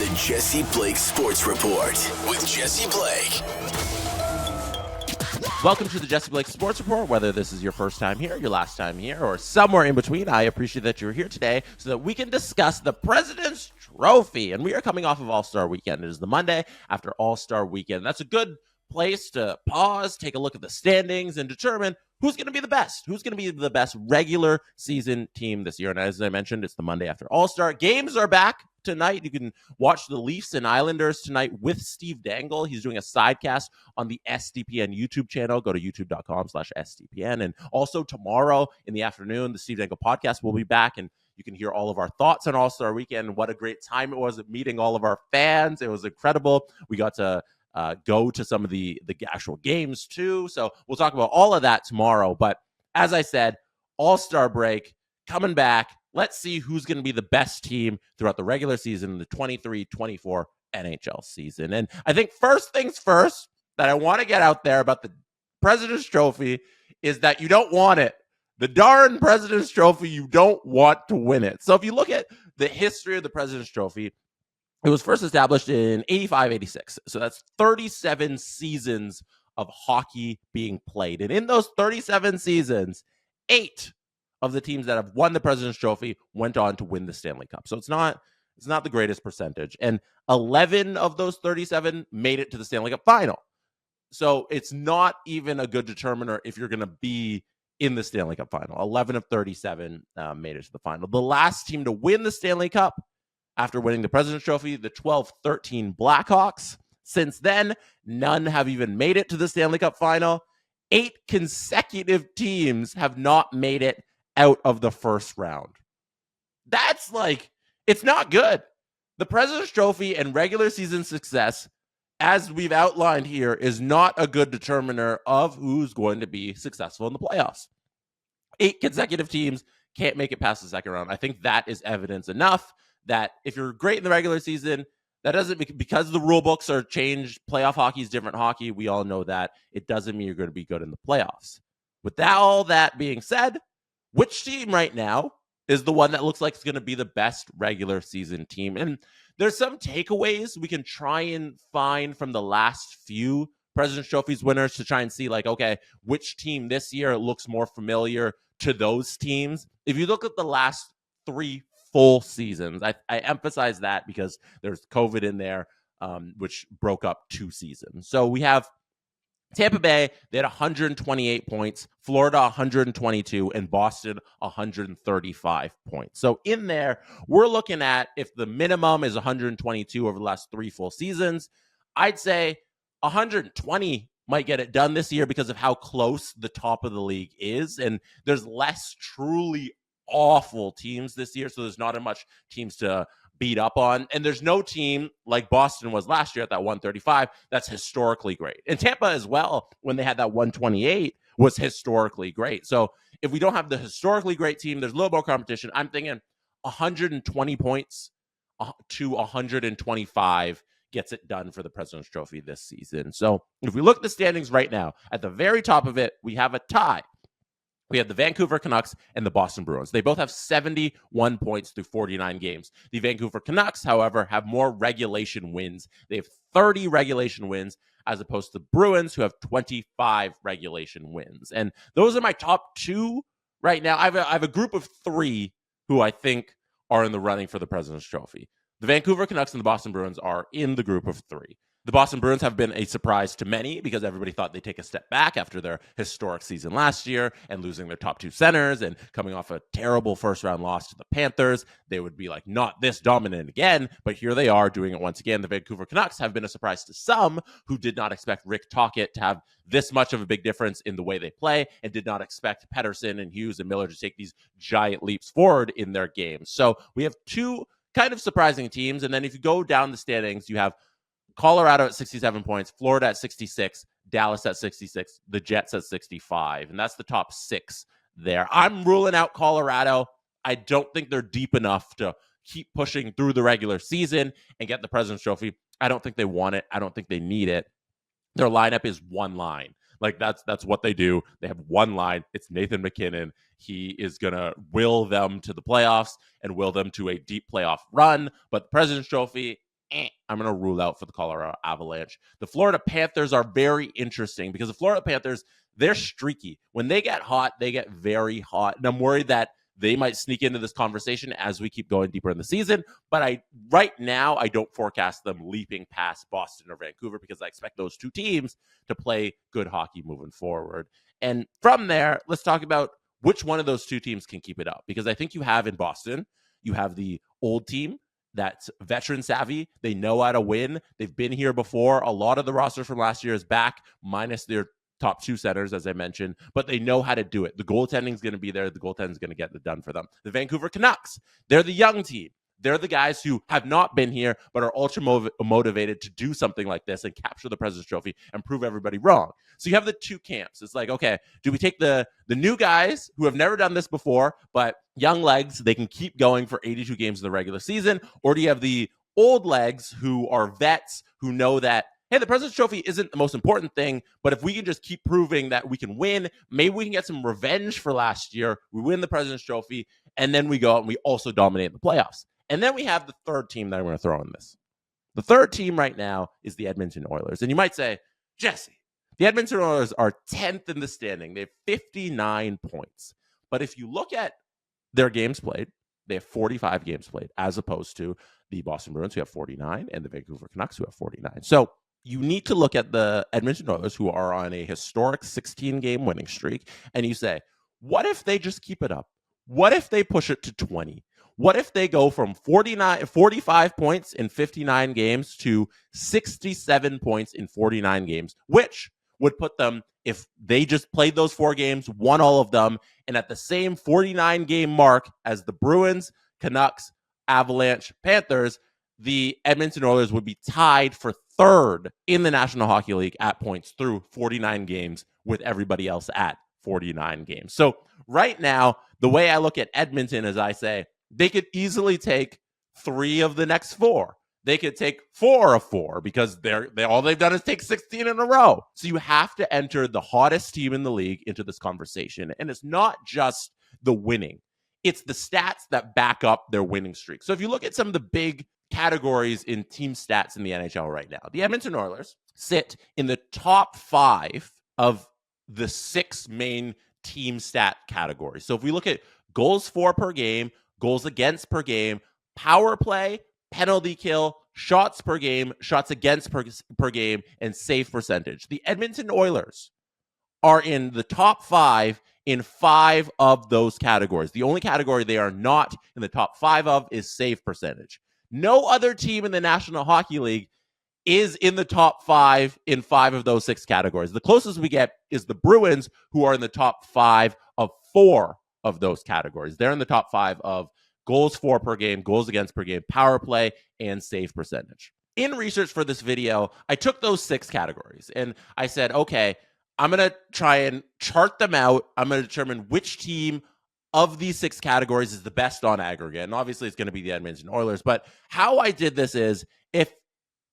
The Jesse Blake Sports Report with Jesse Blake. Welcome to the Jesse Blake Sports Report. Whether this is your first time here, your last time here, or somewhere in between, I appreciate that you're here today so that we can discuss the President's Trophy. And we are coming off of All-Star Weekend. It is the Monday after All-Star Weekend. That's a good place to pause, take a look at the standings, and determine who's going to be the best. Who's going to be the best regular season team this year? And as I mentioned, it's the Monday after All-Star. Games are back tonight. You can watch the Leafs and Islanders tonight with Steve Dangle. He's doing a sidecast on the SDPN YouTube channel. Go to youtube.com/SDPN. And also tomorrow in the afternoon, the Steve Dangle podcast will be back, and you can hear all of our thoughts on All-Star Weekend. What a great time it was at meeting all of our fans. It was incredible. We got to go to some of the actual games too. So we'll talk about all of that tomorrow. But as I said, All-Star break coming back. Let's see who's going to be the best team throughout the regular season, the 23-24 NHL season. And I think first things first that I want to get out there about the President's Trophy is that you don't want it. The darn President's Trophy, you don't want to win it. So if you look at the history of the President's Trophy, it was first established in 85-86. So that's 37 seasons of hockey being played. And in those 37 seasons, 8 of the teams that have won the President's Trophy went on to win the Stanley Cup. So it's not the greatest percentage. And 11 of those 37 made it to the Stanley Cup final. So it's not even a good determiner if you're going to be in the Stanley Cup final. 11 of 37 made it to the final. The last team to win the Stanley Cup after winning the President's Trophy, the 12-13 Blackhawks. Since then, none have even made it to the Stanley Cup final. 8 consecutive teams have not made it out of the first round. That's it's not good. The President's Trophy and regular season success, as we've outlined here, is not a good determiner of who's going to be successful in the playoffs. 8 consecutive teams can't make it past the second round. I think that is evidence enough that if you're great in the regular season, that doesn't, because the rule books are changed, playoff hockey is different hockey, we all know that, it doesn't mean you're going to be good in the playoffs. With all that being said, which team right now is the one that looks like it's going to be the best regular season team? And there's some takeaways we can try and find from the last few President's Trophies winners to try and see, okay, which team this year looks more familiar to those teams. If you look at the last 3 full seasons, I emphasize that because there's COVID in there, which broke up 2 seasons. So we have Tampa Bay, they had 128 points, Florida 122, and Boston 135 points. So in there, we're looking at, if the minimum is 122 over the last 3 full seasons, I'd say 120 might get it done this year because of how close the top of the league is. And there's less truly awful teams this year, so there's not as much teams to beat up on. And there's no team like Boston was last year at that 135 that's historically great. And Tampa as well, when they had that 128, was historically great. So if we don't have the historically great team, there's a little more competition. I'm thinking 120 points to 125 gets it done for the President's Trophy this season. So if we look at the standings right now, at the very top of it, we have a tie. We have the Vancouver Canucks and the Boston Bruins. They both have 71 points through 49 games. The Vancouver Canucks, however, have more regulation wins. They have 30 regulation wins as opposed to the Bruins, who have 25 regulation wins. And those are my top 2 right now. I have a group of 3 who I think are in the running for the President's Trophy. The Vancouver Canucks and the Boston Bruins are in the group of 3. The Boston Bruins have been a surprise to many because everybody thought they'd take a step back after their historic season last year and losing their top 2 centers and coming off a terrible first-round loss to the Panthers. They would be not this dominant again, but here they are doing it once again. The Vancouver Canucks have been a surprise to some who did not expect Rick Tocchet to have this much of a big difference in the way they play and did not expect Pettersson and Hughes and Miller to take these giant leaps forward in their games. So we have 2 kind of surprising teams, and then if you go down the standings, you have Colorado at 67 points, Florida at 66, Dallas at 66, the Jets at 65. And that's the top 6 there. I'm ruling out Colorado. I don't think they're deep enough to keep pushing through the regular season and get the President's Trophy. I don't think they want it. I don't think they need it. Their lineup is one line. That's what they do. They have one line. It's Nathan MacKinnon. He is going to will them to the playoffs and will them to a deep playoff run. But the President's Trophy, I'm going to rule out for the Colorado Avalanche. The Florida Panthers are very interesting because the Florida Panthers, they're streaky. When they get hot, they get very hot. And I'm worried that they might sneak into this conversation as we keep going deeper in the season. But right now, I don't forecast them leaping past Boston or Vancouver because I expect those two teams to play good hockey moving forward. And from there, let's talk about which one of those two teams can keep it up. Because I think you have in Boston, you have the old team that's veteran savvy. They know how to win. They've been here before. A lot of the roster from last year is back, minus their top two centers, as I mentioned, but they know how to do it. The goaltending is going to be there. The goaltending is going to get it done for them. The Vancouver Canucks, they're the young team. They're the guys who have not been here, but are ultra motivated to do something like this and capture the President's Trophy and prove everybody wrong. So you have the two camps. It's like, okay, do we take the new guys who have never done this before, but young legs, they can keep going for 82 games in the regular season? Or do you have the old legs who are vets who know that, hey, the President's Trophy isn't the most important thing, but if we can just keep proving that we can win, maybe we can get some revenge for last year. We win the President's Trophy, and then we go out and we also dominate the playoffs. And then we have the third team that I'm going to throw in this. The third team right now is the Edmonton Oilers. And you might say, Jesse, the Edmonton Oilers are 10th in the standing. They have 59 points. But if you look at their games played, they have 45 games played, as opposed to the Boston Bruins, who have 49, and the Vancouver Canucks, who have 49. So you need to look at the Edmonton Oilers, who are on a historic 16-game winning streak, and you say, what if they just keep it up? What if they push it to 20? What if they go from 45 points in 59 games to 67 points in 49 games, which would put them, if they just played those 4 games, won all of them, and at the same 49-game mark as the Bruins, Canucks, Avalanche, Panthers, the Edmonton Oilers would be tied for third in the National Hockey League at points through 49 games with everybody else at 49 games. So right now, the way I look at Edmonton is I say they could easily take 3 of the next 4. They could take 4 of 4 because all they've done is take 16 in a row. So you have to enter the hottest team in the league into this conversation. And it's not just the winning. It's the stats that back up their winning streak. So if you look at some of the big categories in team stats in the NHL right now, the Edmonton Oilers sit in the top 5 of the 6 main team stat categories. So if we look at goals for per game, goals against per game, power play, penalty kill, shots per game, shots against per game, and save percentage, the Edmonton Oilers are in the top 5 in 5 of those categories. The only category they are not in the top 5 of is save percentage. No other team in the National Hockey League is in the top 5 in 5 of those 6 categories. The closest we get is the Bruins, who are in the top 5 of 4 of those categories. They're in the top 5 of goals for per game, goals against per game, power play, and save percentage. In research for this video, I took those 6 categories and I said, okay, I'm going to try and chart them out. I'm going to determine which team of these 6 categories is the best on aggregate. And obviously it's going to be the Edmonton Oilers. But how I did this is, if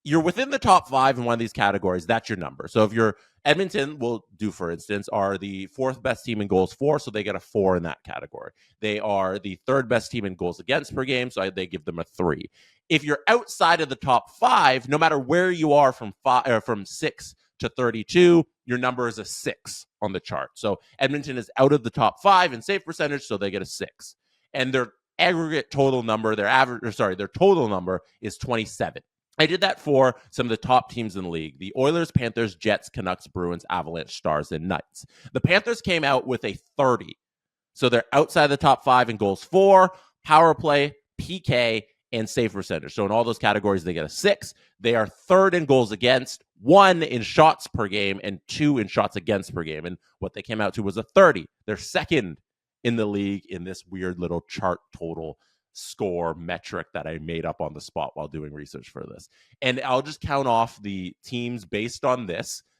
you're within the top 5 in one of these categories, that's your number. So if you're Edmonton, will do, for instance, are the 4th best team in goals for, so they get a 4 in that category. They are the 3rd best team in goals against per game, so they give them a 3. If you're outside of the top 5, no matter where you are from 6 to 32, your number is a 6 on the chart. So Edmonton is out of the top 5 in save percentage, so they get a 6. And their aggregate total number, their total number is 27. I did that for some of the top teams in the league: the Oilers, Panthers, Jets, Canucks, Bruins, Avalanche, Stars, and Knights. The Panthers came out with a 30. So they're outside the top 5 in goals for, power play, PK, and save percentage. So in all those categories, they get a 6. They are 3rd in goals against, 1 in shots per game, and 2 in shots against per game. And what they came out to was a 30. They're 2nd in the league in this weird little chart total score metric that I made up on the spot while doing research for this. And I'll just count off the teams based on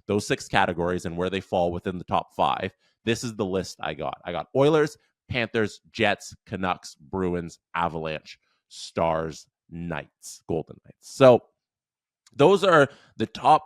those 6 categories and where they fall within the top 5. This is the list I got. I got Oilers, Panthers, Jets, Canucks, Bruins, Avalanche, Stars, Knights, Golden Knights. So those are the top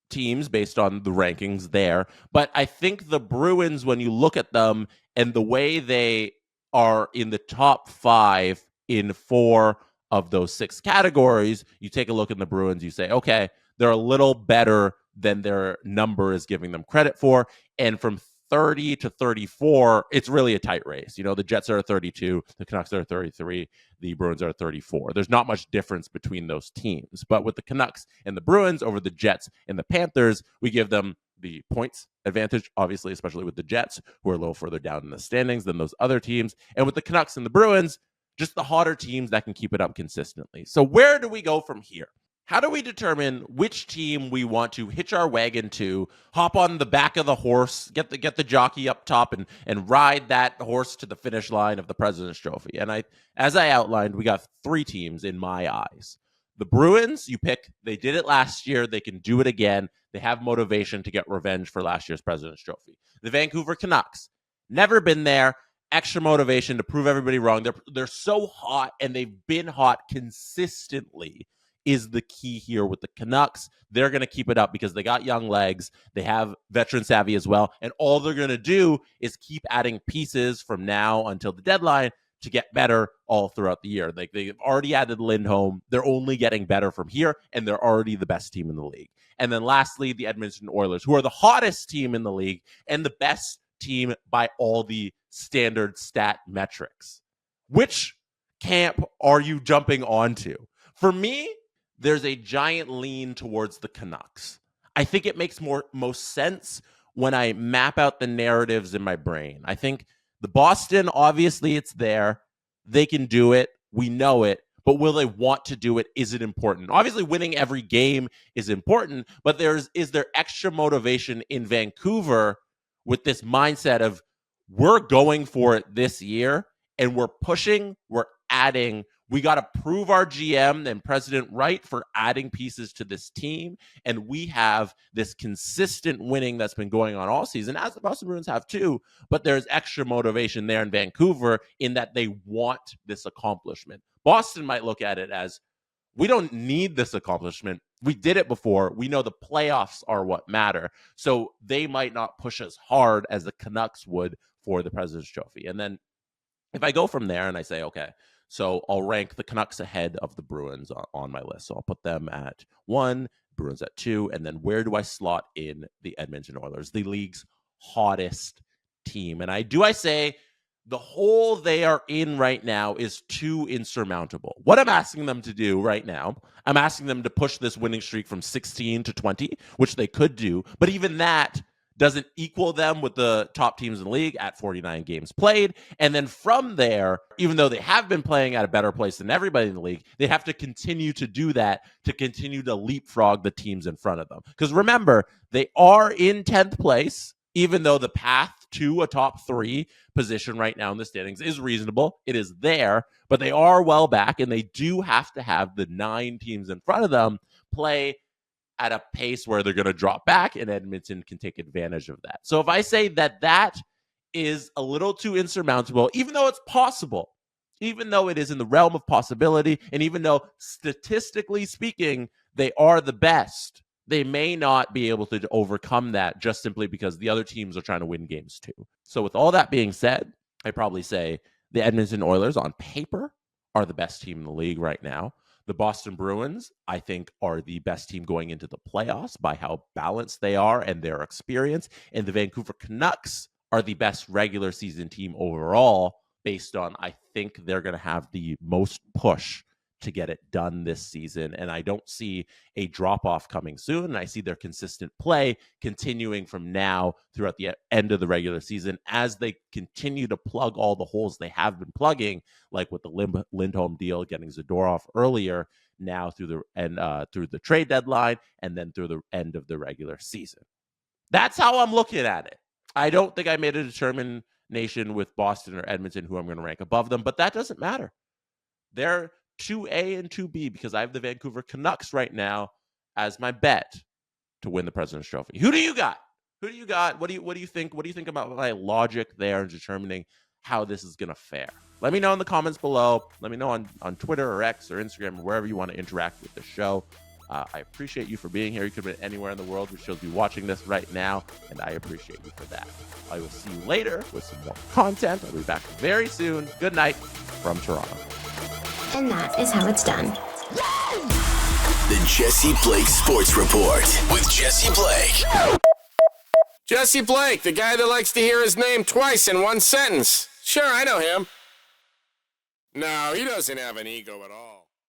teams based on the rankings there. But I think the Bruins, when you look at them and the way they are in the top 5 in 4 of those 6 categories, you take a look at the Bruins, you say, okay, they're a little better than their number is giving them credit for. And from 30 to 34, it's really a tight race. The Jets are at 32, the Canucks are at 33, the Bruins are at 34. There's not much difference between those teams. But with the Canucks and the Bruins over the Jets and the Panthers, we give them the points advantage, obviously, especially with the Jets, who are a little further down in the standings than those other teams. And with the Canucks and the Bruins, just the hotter teams that can keep it up consistently. So where do we go from here? How do we determine which team we want to hitch our wagon to, hop on the back of the horse, get the jockey up top and ride that horse to the finish line of the President's Trophy? And as I outlined, we got 3 teams in my eyes. The Bruins, you pick, they did it last year. They can do it again. They have motivation to get revenge for last year's President's Trophy. The Vancouver Canucks, never been there. Extra motivation to prove everybody wrong. They're so hot, and they've been hot consistently is the key here with the Canucks. They're going to keep it up because they got young legs. They have veteran savvy as well. And all they're going to do is keep adding pieces from now until the deadline to get better all throughout the year. Like, they've already added Lindholm. They're only getting better from here, and they're already the best team in the league. And then lastly, the Edmonton Oilers, who are the hottest team in the league and the best team by all the standard stat metrics. Which camp are you jumping onto? For me, there's a giant lean towards the Canucks. I think it makes most sense when I map out the narratives in my brain. I think the Boston, obviously it's there. They can do it. We know it. But will they want to do it? Is it important? Obviously, winning every game is important, but is there extra motivation in Vancouver with this mindset of we're going for it this year and we're pushing, we're adding. We got to prove our GM and president right for adding pieces to this team. And we have this consistent winning that's been going on all season, as the Boston Bruins have too. But there's extra motivation there in Vancouver in that they want this accomplishment. Boston might look at it as, we don't need this accomplishment. We did it before. We know the playoffs are what matter. So they might not push as hard as the Canucks would for the President's Trophy. And then if I go from there and I say, okay, so I'll rank the Canucks ahead of the Bruins on my list. So I'll put them at 1, Bruins at 2, and then where do I slot in the Edmonton Oilers, the league's hottest team? And I say the hole they are in right now is too insurmountable. What I'm asking them to do right now, I'm asking them to push this winning streak from 16 to 20, which they could do, but even that doesn't equal them with the top teams in the league at 49 games played. And then from there, even though they have been playing at a better place than everybody in the league, they have to continue to do that to continue to leapfrog the teams in front of them. Because remember, they are in 10th place, even though the path to a top 3 position right now in the standings is reasonable. It is there, but they are well back, and they do have to have the 9 teams in front of them play at a pace where they're going to drop back, and Edmonton can take advantage of that. So if I say that is a little too insurmountable, even though it's possible, even though it is in the realm of possibility, and even though statistically speaking, they are the best, they may not be able to overcome that just simply because the other teams are trying to win games too. So with all that being said, I probably say the Edmonton Oilers on paper are the best team in the league right now. The Boston Bruins, I think, are the best team going into the playoffs by how balanced they are and their experience. And the Vancouver Canucks are the best regular season team overall based on, I think they're going to have the most push to get it done this season. And I don't see a drop-off coming soon. And I see their consistent play continuing from now throughout the end of the regular season as they continue to plug all the holes they have been plugging, like with the Lindholm deal, getting Zadorov earlier, now through the trade deadline, and then through the end of the regular season. That's how I'm looking at it. I don't think I made a determination with Boston or Edmonton who I'm going to rank above them, but that doesn't matter. They're 2A and 2B because I have the Vancouver Canucks right now as my bet to win the President's Trophy. Who do you got? Who do you got? What do you think? What do you think about my logic there in determining how this is going to fare? Let me know in the comments below. Let me know on Twitter or X or Instagram or wherever you want to interact with the show. I appreciate you for being here. You could have been anywhere in the world, but you'll be watching this right now, and I appreciate you for that. I will see you later with some more content. I'll be back very soon. Good night from Toronto. And that is how it's done. The Jesse Blake Sports Report with Jesse Blake. Jesse Blake, the guy that likes to hear his name twice in one sentence. Sure, I know him. No, he doesn't have an ego at all.